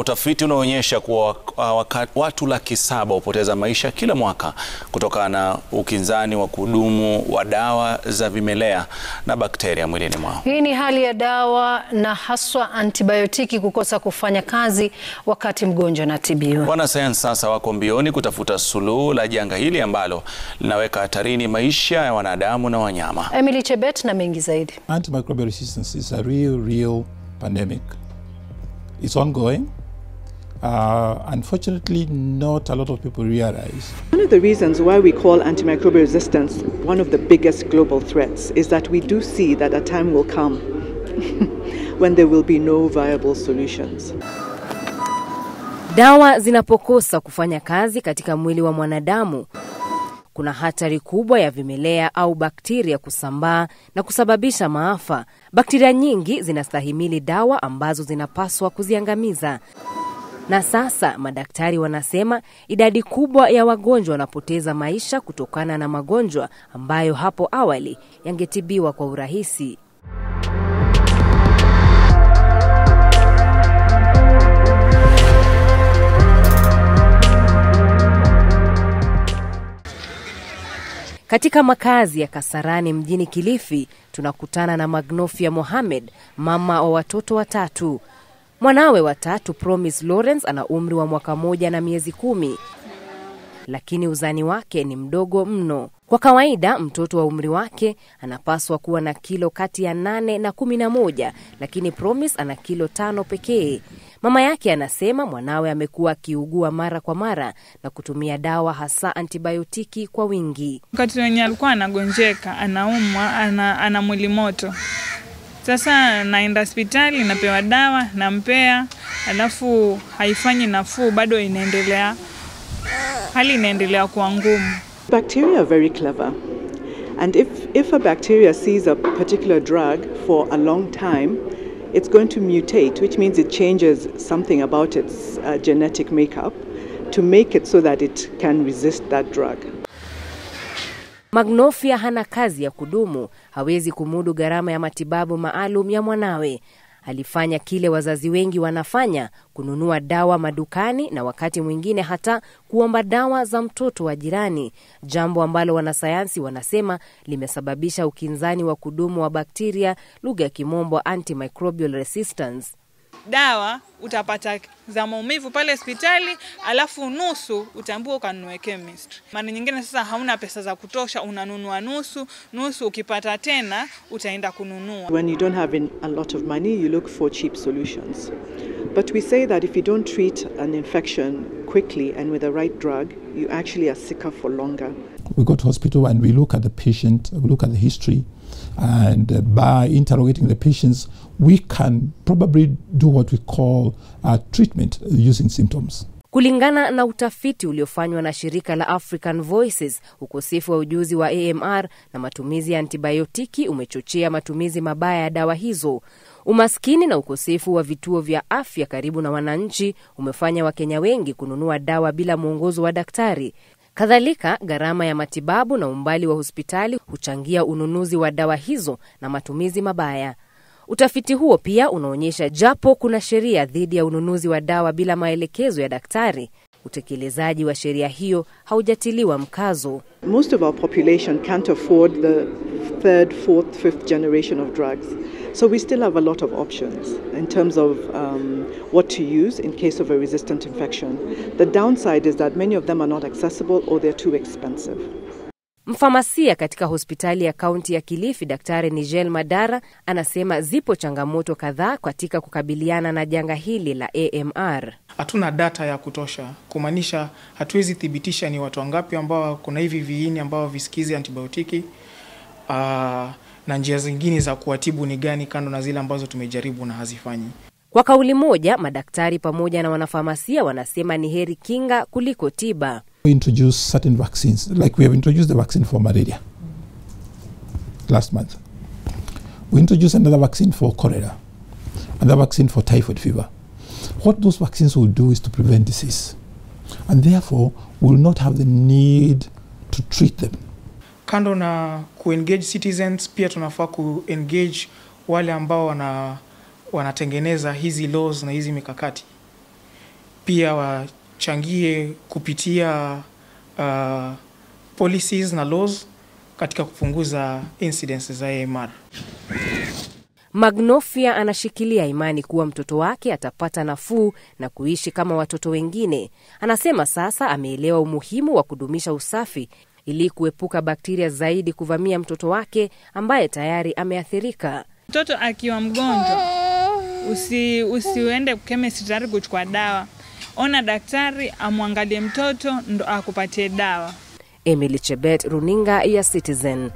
Utafiti unaonyesha kuwa watu laki 7 hupoteza maisha kila mwaka kutokana na ukinzani wa kudumu wa dawa za vimelea na bakteria mwilini mwao. Hii ni hali ya dawa na haswa antibayotiki kukosa kufanya kazi wakati mgonjwa anatibiwa. Wanasayansi sasa wako mbioni kutafuta suluhu la janga hili ambalo linaweka hatarini maisha ya wanadamu na wanyama. Emily Chebet na mengi zaidi. Antimicrobial resistance is a real pandemic. It's ongoing. Unfortunately, not a lot of people realize. One of the reasons why we call antimicrobial resistance one of the biggest global threats is that we do see that a time will come when there will be no viable solutions. Dawa zinapokosa kufanya kazi katika mwili wa mwanadamu, kuna hatari kubwa ya vimelea au bakteria kusambaa na kusababisha maafa. Bakteria nyingi zinastahimili dawa ambazo zinapaswa kuziangamiza. Na sasa madaktari wanasema idadi kubwa ya wagonjwa wanapoteza maisha kutokana na magonjwa ambayo hapo awali yangetibiwa kwa urahisi. Katika makazi ya Kasarani mjini Kilifi, tunakutana na Magnofia Mohamed, mama wa watoto watatu. Mwanawe watatu Promise Lawrence ana umri wa mwaka 1 na miezi 10. Lakini uzani wake ni mdogo mno. Kwa kawaida mtoto wa umri wake anapaswa kuwa na kilo kati ya 8 na 11, lakini Promise ana kilo 5 pekee. Mama yake anasema mwanawe amekuwa akiugua mara kwa mara na kutumia dawa hasa antibayotiki kwa wingi. Wakati wenye alikuwa anagonjeka, anaumwa, ana mwili moto. Sasa naenda hospitali, napewa dawa, nampea, alafu haifanyi nafuu, bado inaendelea. Hali inaendelea kuwa ngumu. Bacteria are very clever. And if a bacteria sees a particular drug for a long time, it's going to mutate, which means it changes something about its genetic makeup to make it so that it can resist that drug. Magnofia hana kazi ya kudumu, hawezi kumudu gharama ya matibabu maalum ya mwanawe. Alifanya kile wazazi wengi wanafanya, kununua dawa madukani na wakati mwingine hata kuomba dawa za mtoto wa jirani, jambo ambalo wanasayansi wanasema limesababisha ukinzani wa kudumu wa bakteria, lugha ya kimombo antimicrobial resistance. Dawa utapata za maumivu pale hospitali, alafu nusu utaambiwa ukanunue chemist. Mara nyingine sasa hauna pesa za kutosha, unanunua nusu ukipata tena utaenda kununua. When you don't have a lot of money, you look for cheap solutions. But we say that if you don't treat an infection quickly and with the right drug, you actually are sicker for longer. We go to hospital and we look at the patient, we look at the history, and by interrogating the patients, we can probably do what we call treatment using symptoms. Kulingana na utafiti uliofanywa na shirika la African Voices, ukosefu wa ujuzi wa AMR na matumizi ya antibayotiki umechochea matumizi mabaya ya dawa hizo. Umaskini na ukosefu wa vituo vya afya karibu na wananchi umefanya Wakenya wengi kununua dawa bila mwongozo wa daktari. Kadhalika, gharama ya matibabu na umbali wa hospitali huchangia ununuzi wa dawa hizo na matumizi mabaya. Utafiti huo pia unaonyesha japo kuna sheria dhidi ya ununuzi wa dawa bila maelekezo ya daktari, utekelezaji wa sheria hiyo haujatiliwa mkazo. Most of our population can't afford the 3rd, 4th, 5th generation of drugs. So we still have a lot of options in terms of what to use in case of a resistant infection. The downside is that many of them are not accessible or they're too expensive. Mfamasia katika hospitali ya kaunti ya Kilifi, Daktari Nigel Madara, anasema zipo changamoto kadhaa katika kukabiliana na janga hili la AMR. Hatuna data ya kutosha, kumaanisha hatuwezi thibitisha ni watu wangapi ambao kuna hivi viini ambao visikizi antibiotiki, na njia zingine za kuwatibu ni gani kando na zile ambazo tumejaribu na hazifanyi. Kwa kauli moja, madaktari pamoja na wanafamasia wanasema ni heri kinga kuliko tiba. We introduce certain vaccines, like we have introduced the vaccine for malaria last month. We introduced another vaccine for cholera, another vaccine for typhoid fever. What those vaccines will do is to prevent disease, and therefore will not have the need to treat them. Kando na kuengage citizens, pia tunafaa kuengage wale ambao wanatengeneza hizi laws na hizi mikakati. pia wachangie kupitia policies na laws katika kupunguza incidence za AMR. Magnofia anashikilia imani kuwa mtoto wake atapata nafuu na kuishi kama watoto wengine. Anasema sasa ameelewa umuhimu wa kudumisha usafi ili kuepuka bakteria zaidi kuvamia mtoto wake ambaye tayari ameathirika. Mtoto akiwa mgonjwa usiende chemist tayari kuchukua dawa. Ona daktari amwangalie mtoto ndo akupatie dawa. Emily Chebet, runinga ya Citizen.